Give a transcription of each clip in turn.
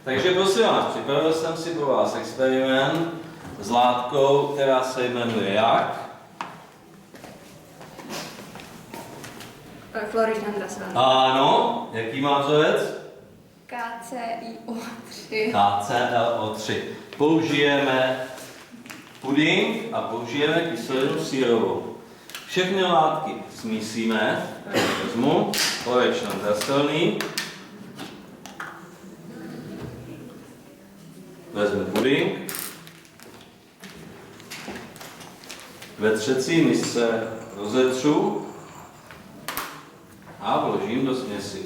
Takže prosím vás, připravil jsem si pro vás experiment s látkou, která se jmenuje jak? Chlorid andrasan. Ano, jaký má vzorec? KClO3. KClO3. Použijeme puding a použijeme kyselinu sírovou. Všechny látky smísíme, takže vezmu chlorid andraselný, vezmu puding, ve třecí misce rozetřu a vložím do směsi.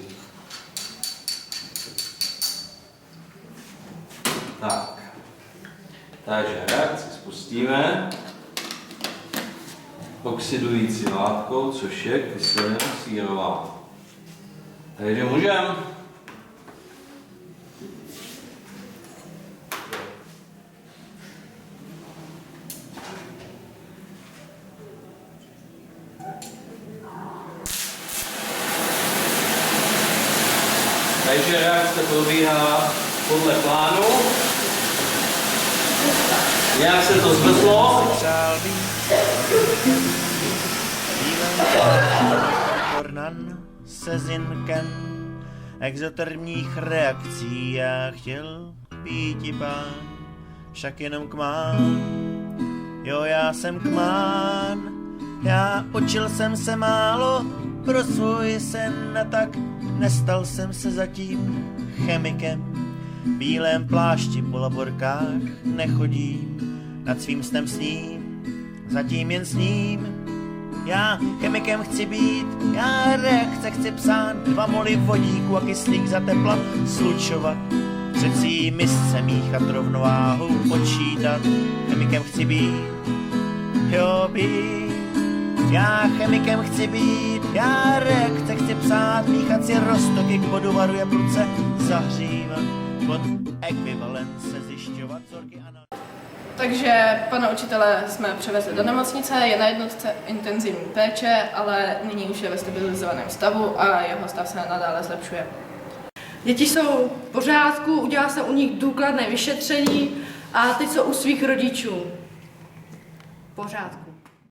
Tak. Takže reakci spustíme oxidující látkou, což je kyselina sírová. Takže můžeme. Takže reakce probíhá podle plánu. Jak se to zvrtlo? Kornan se zinkem exotermních reakcí já chtěl být pán, však jenom kmán. Jo, já jsem kmán, já učil jsem se málo pro svůj sen a tak nestal jsem se zatím chemikem. V bílém plášti po laborkách nechodím, nad svým snem sním, zatím jen sním. Já chemikem chci být, já reakce chci psát, 2 moly vodíku a kyslík za tepla slučovat. Třecí misce míchat rovnováhu počítat, chemikem chci být, jo být. Já chemikem chci být, já reakce chci psát, míchat si roztoky k bodu varu je prudce zahřívat, pod ekvivalence zjišťovat vzorky analýzy. Takže pana učitele jsme převezli do nemocnice, je na jednotce intenzivní péče, ale nyní už je ve stabilizovaném stavu a jeho stav se nadále zlepšuje. Děti jsou v pořádku, udělá se u nich důkladné vyšetření a teď jsou u svých rodičů. V pořádku.